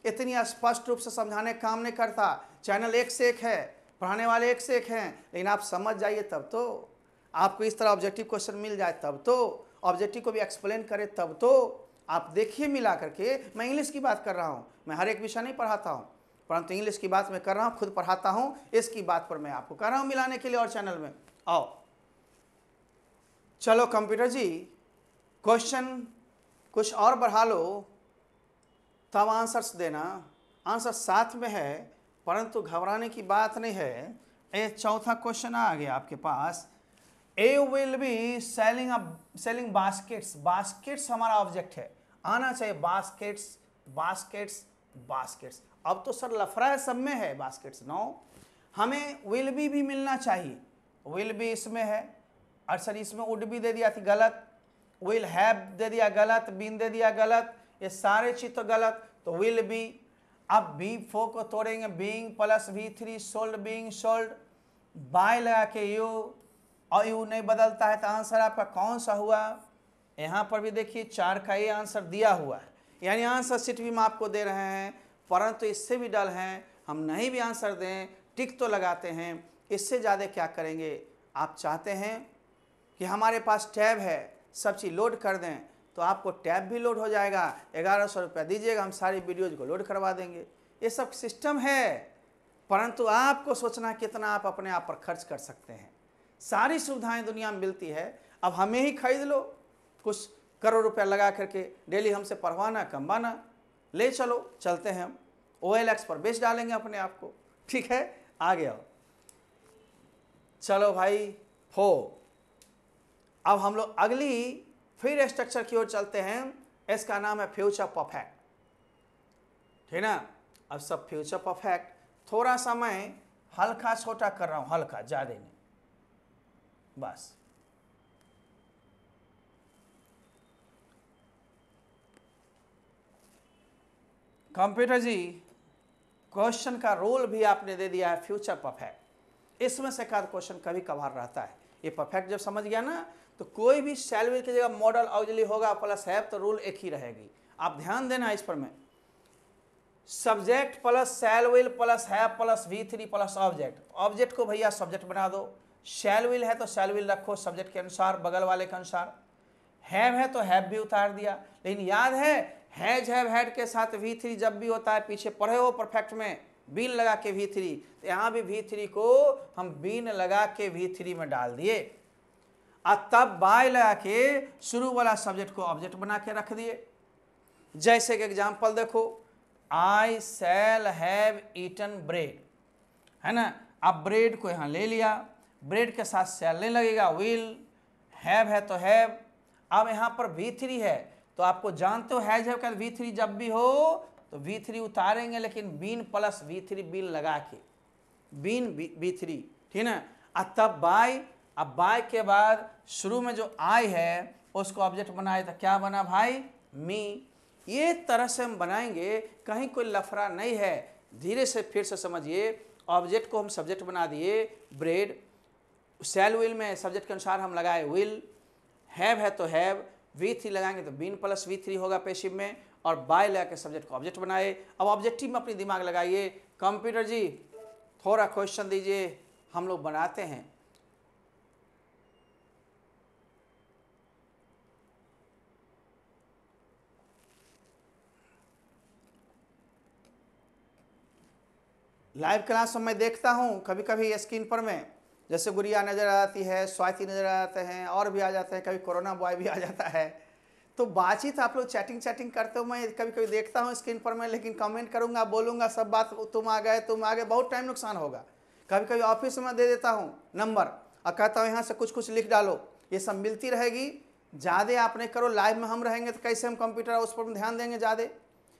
इतनी स्पष्ट रूप से समझाने का काम नहीं करता। चैनल एक से एक है, पढ़ाने वाले एक से एक हैं, लेकिन आप समझ जाइए तब तो, आपको इस तरह ऑब्जेक्टिव क्वेश्चन मिल जाए तब तो, ऑब्जेक्टिव को भी एक्सप्लेन करे तब तो। आप देखिए मिला करके, मैं इंग्लिश की बात कर रहा हूं, मैं हर एक विषय नहीं पढ़ाता हूं, परंतु इंग्लिश की बात मैं कर रहा हूं, खुद पढ़ाता हूं, इसकी बात पर मैं आपको कर रहा हूं मिलाने के लिए। और चैनल में आओ, चलो कंप्यूटर जी क्वेश्चन कुछ और बढ़ा लो, तब आंसर्स देना। आंसर साथ में है, परंतु घबराने की बात नहीं है। ये चौथा क्वेश्चन आ गया आपके पास। A will be selling baskets, baskets हमारा ऑब्जेक्ट है, आना चाहिए बास्केट्स बास्केट्स बास्केट्स। अब तो सर लफड़ा है, सब में है बास्केट्स, नो, हमें विल बी भी मिलना चाहिए। विल बी इसमें है, और सर इसमें वुड भी दे दिया थी गलत, विल हैव दे दिया गलत, बीन दे दिया गलत, ये सारे चीज तो गलत। तो विल बी, अब बी फोर को तोड़ेंगे, being plus V3 sold being sold, by लगा के यू, और यू नहीं बदलता है, तो आंसर आपका कौन सा हुआ? यहाँ पर भी देखिए 4 का ये आंसर दिया हुआ है, यानी आंसर शीट भी हम आपको दे रहे हैं, परंतु इससे भी डल हैं, हम नहीं भी आंसर दें टिक तो लगाते हैं। इससे ज़्यादा क्या करेंगे? आप चाहते हैं कि हमारे पास टैब है, सब चीज़ लोड कर दें, तो आपको टैब भी लोड हो जाएगा, 1100 रुपया दीजिएगा, हम सारी वीडियोज को लोड करवा देंगे। ये सब सिस्टम है, परंतु आपको सोचना कितना आप अपने आप पर खर्च कर सकते हैं। सारी सुविधाएं दुनिया में मिलती है, अब हमें ही खरीद लो, कुछ करोड़ रुपया लगा करके डेली हमसे पढ़वाना कमवाना, ले चलो, चलते हैं हम OLX पर बेच डालेंगे अपने आप को, ठीक है। आ गया, चलो भाई हो, अब हम लोग अगली फिर स्ट्रक्चर की ओर चलते हैं, इसका नाम है फ्यूचर परफेक्ट, ठीक ना। अब सब फ्यूचर परफेक्ट, थोड़ा सा मैं हल्का छोटा कर रहा हूं, हल्का, ज्यादा नहीं, बस। कंप्यूटर जी क्वेश्चन का रोल भी आपने दे दिया है फ्यूचर परफेक्ट, इसमें से का क्वेश्चन कभी कभार रहता है। ये परफेक्ट जब समझ गया ना, तो कोई भी शैल विल की जगह मॉडल ऑक्सिलरी होगा प्लस हैव, तो रूल एक ही रहेगी। आप ध्यान देना इस पर, में subject plus shell will plus have plus V3 plus object, object को भैया सब्जेक्ट बना दो, शैल विल है तो शैल विल रखो सब्जेक्ट के अनुसार, बगल वाले के अनुसार, हैव है तो हैव भी उतार दिया। लेकिन याद है, हैज हैव हैड के साथ V3 जब भी होता है, पीछे पढ़े हो परफेक्ट में, बीन लगा के V3, तो यहाँ भी V3 को हम बीन लगा के V3 में डाल दिए, और तब बाय लगा के शुरू वाला सब्जेक्ट को ऑब्जेक्ट बना के रख दिए। जैसे कि एग्जाम्पल देखो, आई शैल हैव ईटन ब्रेड, है ना। अब ब्रेड को यहाँ ले लिया, ब्रेड के साथ शैल नहीं लगेगा, विल, हैव है तो हैव। अब यहाँ पर V3 है, तो आपको जानते हो हैज हैव का V3 जब भी हो तो V3 उतारेंगे, लेकिन बीन प्लस V3 बीन लगा के, बीन V3, ठीक ना। अब तब बाय, अब बाय के बाद शुरू में जो आई है उसको ऑब्जेक्ट बनाए, तो क्या बना भाई? मी। ये तरह से हम बनाएंगे, कहीं कोई लफड़ा नहीं है, धीरे से फिर से समझिए। ऑब्जेक्ट को हम सब्जेक्ट बना दिए, ब्रेड, शैल विल में सब्जेक्ट के अनुसार हम लगाए विल, हैव है तो हैव, V3 लगाएंगे तो बीन प्लस V3 होगा पैसिव में, और बाय लगा के सब्जेक्ट को ऑब्जेक्ट बनाए। अब ऑब्जेक्टिव में अपनी दिमाग लगाइए। कंप्यूटर जी थोड़ा क्वेश्चन दीजिए, हम लोग बनाते हैं। लाइव क्लास में मैं देखता हूँ कभी कभी स्क्रीन पर में, जैसे गुड़िया नज़र आती है, स्वाति नज़र आते हैं, और भी आ जाते हैं, कभी कोरोना बॉय भी आ जाता है। तो बातचीत आप लोग चैटिंग करते हो, मैं कभी कभी देखता हूँ स्क्रीन पर में, लेकिन कमेंट करूँगा, बोलूँगा सब बात, तुम आ गए, बहुत टाइम नुकसान होगा। कभी कभी ऑफिस में दे देता हूँ नंबर, और कहता हूँ यहाँ से कुछ कुछ लिख डालो, ये सब मिलती रहेगी। ज़्यादा आप नहीं करो, लाइव में हम रहेंगे तो कैसे हम कंप्यूटर उस पर ध्यान देंगे, ज़्यादा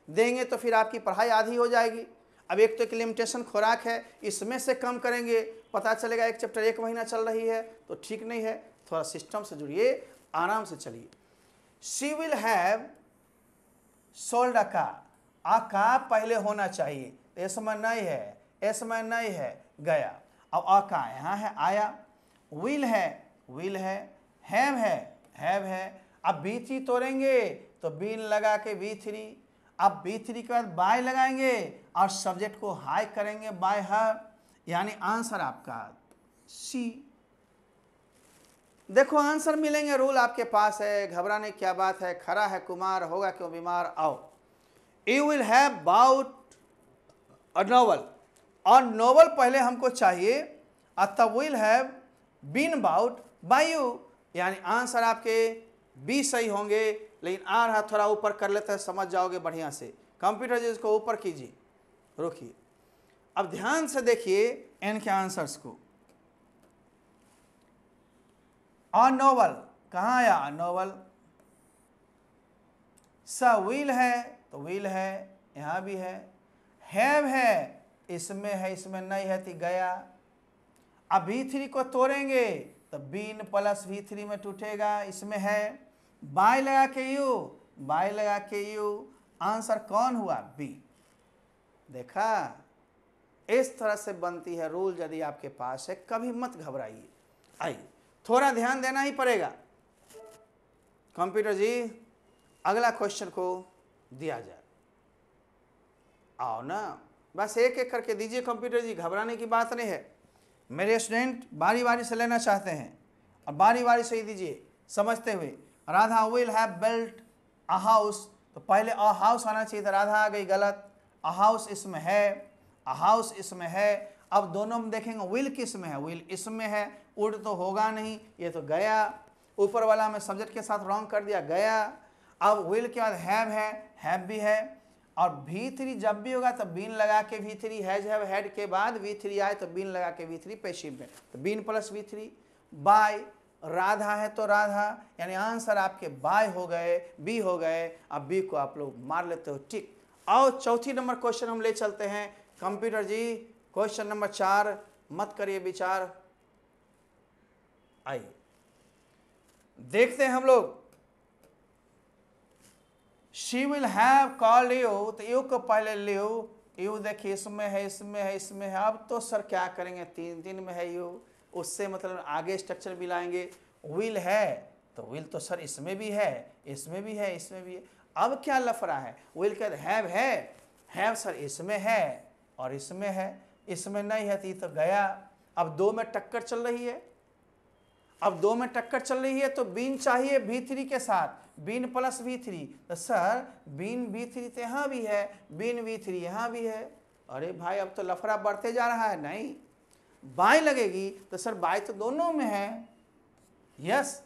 देंगे तो फिर आपकी पढ़ाई आधी हो जाएगी। अब एक तो एक लिमिटेशन खुराक है, इसमें से कम करेंगे पता चलेगा एक चैप्टर 1 महीना चल रही है तो ठीक नहीं है। थोड़ा सिस्टम से जुड़िए, आराम से चलिए। She will have sold a car, a car पहले होना चाहिए, इसमें नहीं है, इसमें नहीं है, गया। अब आ का यहाँ है, आया। विल है, हैव है। अब B3 तोड़ेंगे तो बीन लगा के V3, अब B3 के बाद बाय लगाएंगे और सब्जेक्ट को हाई करेंगे बाय हर, यानी आंसर आपका सी। देखो आंसर मिलेंगे, रूल आपके पास है, घबराने की क्या बात है। खरा है कुमार, होगा क्यों बीमार। आओ, you will have bought a novel, और नॉवल पहले हमको चाहिए, तब will have been bought by you, यानी आंसर आपके बी सही होंगे। लेकिन आ रहा थोड़ा ऊपर कर लेते हैं, समझ जाओगे बढ़िया से। कंप्यूटर जी इसको ऊपर कीजिए, रोकिए। अब ध्यान से देखिए इनके आंसर्स को। अ नॉवल कहाँ आया, अ नॉवल। स विल है तो विल है, यहां भी है। हैव है, इसमें है, इसमें नहीं है तो गया। अब V3 को तोड़ेंगे तो बीन प्लस V3 में टूटेगा, इसमें है। बाय लगा के यू, बाय लगा के यू, आंसर कौन हुआ, बी। देखा, इस तरह से बनती है रूल। यदि आपके पास है कभी मत घबराइए। आइए, थोड़ा ध्यान देना ही पड़ेगा। कंप्यूटर जी अगला क्वेश्चन को दिया जाए, आओ ना, बस एक एक करके दीजिए कंप्यूटर जी, घबराने की बात नहीं है। मेरे स्टूडेंट बारी बारी से लेना चाहते हैं और बारी बारी से ही दीजिए समझते हुए। Radha will have built a house, तो पहले अ हाउस आना चाहिए था, राधा आ गई गलत। अ हाउस इसमें है, अ हाउस इसमें है। अब दोनों में देखेंगे विल किस में है, विल इसमें है, उड़ तो होगा नहीं, ये तो गया। ऊपर वाला में सब्जेक्ट के साथ रॉन्ग कर दिया, गया। अब विल के बाद हैव है, हैव भी है। और V3 जब भी होगा तो बीन लगा के V3, हैज हैव हैड के बाद V3 आए तो बीन लगा के V3 पैसिव में, तो been plus V3। Bye Radha है तो राधा, यानी आंसर आपके बाय हो गए, बी हो गए। अब बी को आप लोग मार लेते हो टिक। और चौथी नंबर क्वेश्चन हम ले चलते हैं। कंप्यूटर जी क्वेश्चन नंबर 4, मत करिए विचार, आइए देखते हैं हम लोग। She will have called you, तो यू को पहले ल्यू, यू देखिए इसमें है, इसमें है, इसमें है। अब तो सर क्या करेंगे, 3 में है यू, उससे मतलब आगे स्ट्रक्चर भी लाएंगे। विल है तो विल तो सर इसमें भी है, इसमें भी है, इसमें भी है। अब क्या लफड़ा है, विल के हैव है, हैव सर इसमें है और इसमें है, इसमें नहीं है तो गया। अब 2 में टक्कर चल रही है, अब 2 में टक्कर चल रही है तो बीन चाहिए V3 के साथ, बीन प्लस V3। तो सर बीन V3 तो यहाँ भी है, बीन V3 यहाँ भी है। अरे भाई अब तो लफड़ा बढ़ते जा रहा है। नहीं, बाय लगेगी तो सर बाय तो दोनों में है, यस।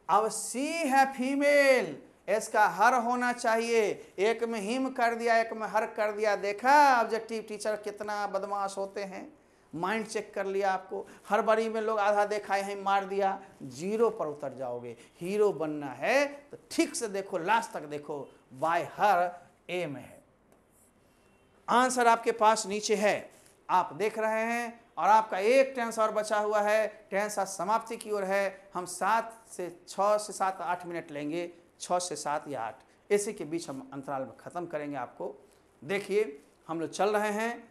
अब सी है फीमेल, इसका हर होना चाहिए। एक में हिम कर दिया, एक में हर कर दिया। देखा ऑब्जेक्टिव टीचर कितना बदमाश होते हैं, माइंड चेक कर लिया आपको। हर बारी में लोग आधा देखा यहीं मार दिया, 0 पर उतर जाओगे। हीरो बनना है तो ठीक से देखो, लास्ट तक देखो, बाय हर ए में है। आंसर आपके पास नीचे है, आप देख रहे हैं। और आपका एक टेंस और बचा हुआ है, टेंस आज समाप्ति की ओर है। हम 6 से 7 8 मिनट लेंगे, 6 से 7 या 8, इसी के बीच हम अंतराल में ख़त्म करेंगे आपको। देखिए हम लोग चल रहे हैं।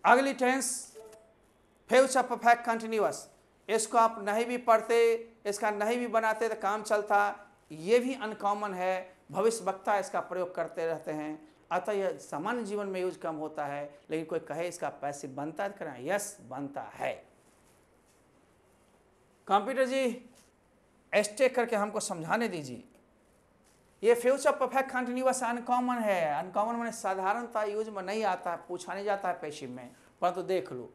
अगली टेंस फ्यूचर परफेक्ट कंटिन्यूअस, इसको आप नहीं भी पढ़ते, इसका नहीं भी बनाते तो काम चलता। ये भी अनकॉमन है, भविष्य वक्ता इसका प्रयोग करते रहते हैं, अतः यह सामान्य जीवन में यूज कम होता है। लेकिन कोई कहे इसका पैसिव बनता है, करें यस बनता है। कंप्यूटर जी स्टे करके हमको समझाने दीजिए। ये फ्यूचर परफेक्ट कंटिन्यूअस अनकॉमन है। अनकॉमन मैंने साधारणतः यूज में नहीं आता है, पूछा नहीं जाता है पैसिव में, परंतु देख लो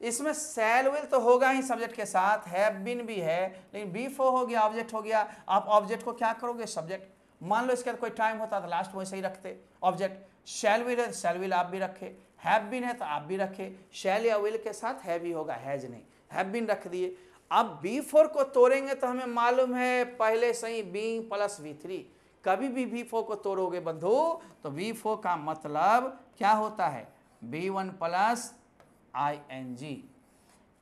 इसमें शैल विल तो होगा ही सब्जेक्ट के साथ, हैव बीन भी है, लेकिन B4 हो गया, ऑब्जेक्ट हो गया। आप ऑब्जेक्ट को क्या करोगे, सब्जेक्ट। मान लो इसके बाद कोई टाइम होता तो लास्ट वैसे ही रखते ऑब्जेक्ट। शैल विल है, शैल विल आप भी रखे, हैव बीन है तो आप भी रखे। शैल या विल के साथ हैव ही होगा, हैज नहीं, हैव बीन रख दिए। अब B4 को तोड़ेंगे तो हमें मालूम है पहले से ही बीइंग प्लस V3, कभी भी V4 को तोड़ोगे बंधु तो V4 का मतलब क्या होता है, B1 प्लस ING।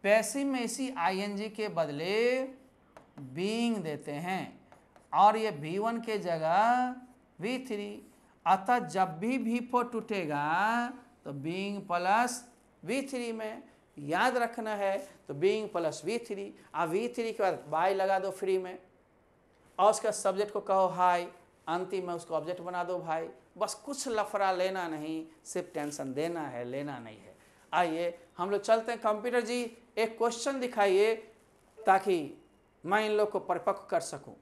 पैसिव में इसी ING के बदले बीइंग देते हैं और ये V1 के जगह V3, अतः जब भी V4 टूटेगा तो बीइंग प्लस V3 में याद रखना है। तो बीइंग प्लस V3, अब V3 के बाद बाय लगा दो फ्री में और उसका सब्जेक्ट को कहो हाई, अंतिम में उसको ऑब्जेक्ट बना दो भाई। बस कुछ लफड़ा लेना नहीं, सिर्फ टेंशन देना है, लेना नहीं है। आइए हम लोग चलते हैं। कंप्यूटर जी एक क्वेश्चन दिखाइए ताकि मैं इन लोग को परिपक्व कर सकूं।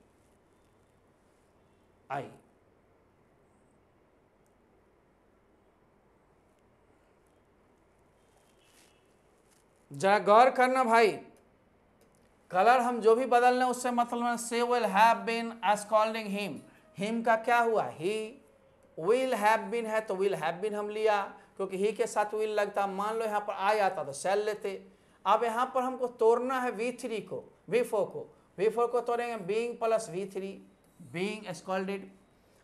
आइए जरा गौर करना भाई, कलर हम जो भी बदल लें उससे मतलब से will have been scolding him का क्या हुआ, ही विल हैव बीन है तो विल हैव बीन हम लिया क्योंकि ही के साथ विल लगता। मान लो यहाँ पर आ जाता तो सेल लेते। अब यहाँ पर हमको तोड़ना है V3 को, V4 को तोड़ेंगे being plus V3, being scolded.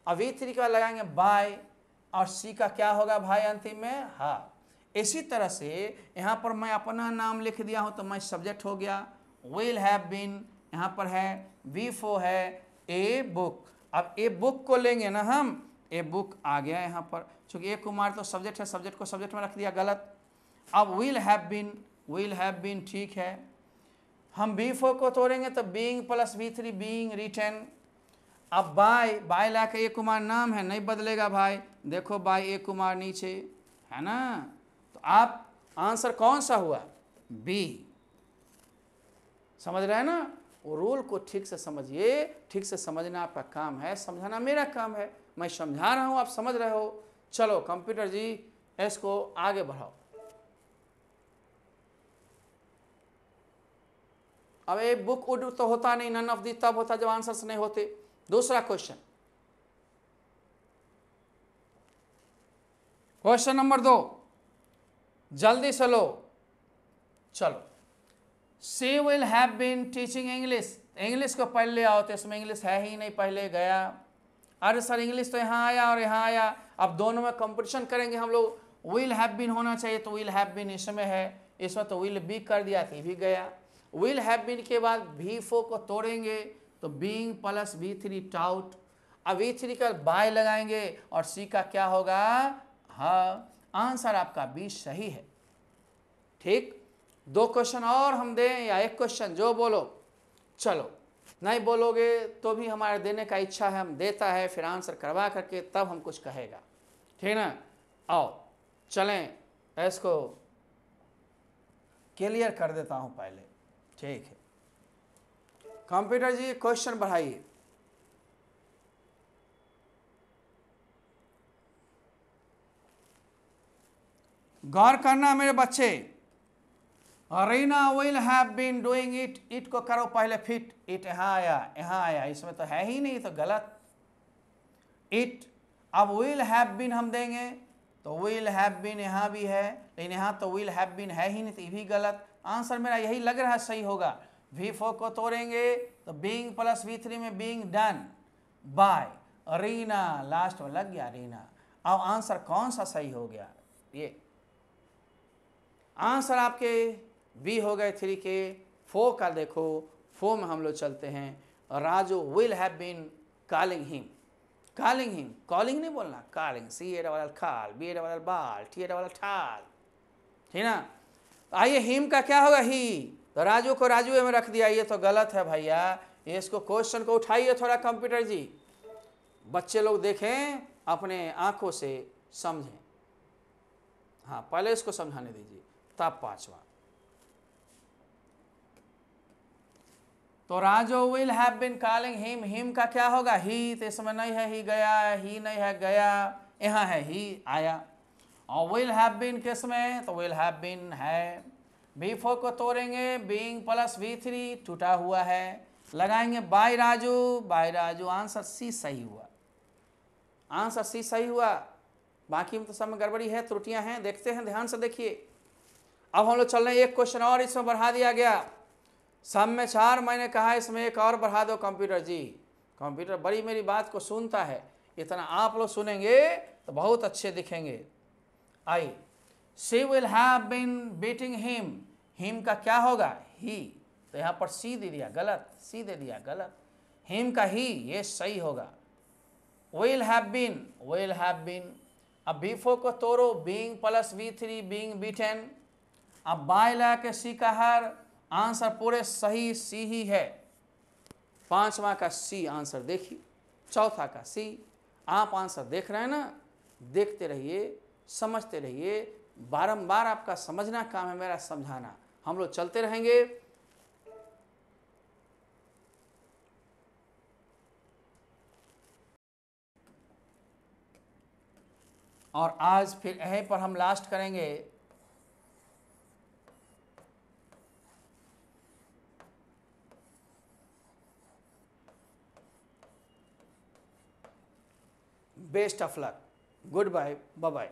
अब V3 का लगाएंगे बाय और C का क्या होगा भाई अंतिम में, हाँ। इसी तरह से यहाँ पर मैं अपना नाम लिख दिया हूँ तो मैं सब्जेक्ट हो गया, विल हैव बीन यहाँ पर है, V4 है ए बुक। अब ए बुक को लेंगे ना हम, ए बुक आ गया यहाँ पर, चूंकि ए कुमार तो सब्जेक्ट है, सब्जेक्ट को सब्जेक्ट में रख दिया गलत। अब विल हैव बीन ठीक है। हम V4 को तोड़ेंगे तो being plus V3, being written. अब बाय ला के ए कुमार नाम है, नहीं बदलेगा भाई, देखो बाय ए कुमार नीचे है ना। तो आप आंसर कौन सा हुआ, बी। समझ रहे हैं ना, वो रूल को ठीक से समझिए, ठीक से समझना आपका काम है, समझाना मेरा काम है। मैं समझा रहा हूं, आप समझ रहे हो। चलो कंप्यूटर जी इसको आगे बढ़ाओ। अब एक बुक वुड तो होता नहीं, नन ऑफ दी तब होता जब आंसर्स नहीं होते। दूसरा क्वेश्चन, क्वेश्चन नंबर 2, जल्दी से लो। चलो, she will have been teaching English. English को पहले ले आओ तो इसमें इंग्लिश है ही नहीं, पहले गया। अरे सर इंग्लिश तो यहाँ आया और यहाँ आया, अब दोनों में कंपटीशन करेंगे हम लोग। विल हैव बीन होना चाहिए तो विल हैव बीन इसमें है, इसमें तो विल बी कर दिया तो भी गया। विल हैव बीन के बाद V4 को तोड़ेंगे तो बीइंग प्लस V3 टाउट। अब V3 का बाय लगाएंगे और C का क्या होगा, हाँ। आंसर आपका बी सही है। ठीक, 2 क्वेश्चन और हम दें या 1 क्वेश्चन, जो बोलो। चलो, नहीं बोलोगे तो भी हमारे देने का इच्छा है, हम देता है, फिर आंसर करवा करके तब हम कुछ कहेगा, ठीक ना। आओ चलें, इसको क्लियर कर देता हूं पहले, ठीक है। कंप्यूटर जी क्वेश्चन बढ़ाइए। गौर करना मेरे बच्चे। Reena will have been doing it, it को करो पहले फिट, इट यहाँ आया, इसमें तो है ही नहीं तो गलत, इट। अब विल हैव बीन हम देंगे तो विल हैव बीन यहाँ भी है, लेकिन यहाँ तो विल हैव बीन है ही नहीं तो ये भी गलत। आंसर मेरा यही लग रहा है सही होगा। V4 को तोड़ेंगे तो बीइंग प्लस V3 में being done by Reena, last में लग गया रीना। अब आंसर कौन सा सही हो गया, ये आंसर आपके बी हो गए 3 के। 4 का देखो, 4 में हम लोग चलते हैं। Raju will have been calling him, calling नहीं बोलना, कॉलिंग, CA खाल, BA बाल, TA ठाल, ठीक ना। आइए हिम का क्या होगा, ही। तो राजू को राजू में रख दिया, ये तो गलत है भैया। ये इसको क्वेश्चन को उठाइए थोड़ा कंप्यूटर जी, बच्चे लोग देखें, अपने आंखों से समझें। हाँ पहले इसको समझाने दीजिए तब 5वां। तो Raju will have been calling him, him का क्या होगा, ही। तो इसमें नहीं है ही गया, ही नहीं है गया, यहाँ है ही आया। और विल हैव बीन किसमें, तो विल हैव बीन है। V4 को तोड़ेंगे, बीइंग प्लस V3 टूटा हुआ है, लगाएंगे बाय राजू, आंसर सी सही हुआ, आंसर सी सही हुआ। बाकी में तो सब में गड़बड़ी है, त्रुटियां हैं, देखते हैं, ध्यान से देखिए। अब हम लोग चल रहे हैं, 1 क्वेश्चन और इसमें बढ़ा दिया गया। सब में 4 मैंने कहा, इसमें 1 और बढ़ा दो कंप्यूटर जी, कंप्यूटर बड़ी मेरी बात को सुनता है, इतना आप लोग सुनेंगे तो बहुत अच्छे दिखेंगे। I, she will have been beating him का क्या होगा? ही। तो यहाँ पर सी दे दिया गलत, सी दे दिया गलत, हिम का ही ये सही होगा। विल हैव बीन, अब बिफोर को तोड़ो, being plus V3 being beaten. अब बाय ला के सी का हर, आंसर पूरे सही सी ही है। पांचवा का सी आंसर देखिए, चौथा का सी। आप आंसर देख रहे हैं ना, देखते रहिए, समझते रहिए, बारंबार आपका समझना काम है, मेरा समझाना। हम लोग चलते रहेंगे। और आज फिर यहीं पर हम लास्ट करेंगे। Best of luck, good bye, bye bye.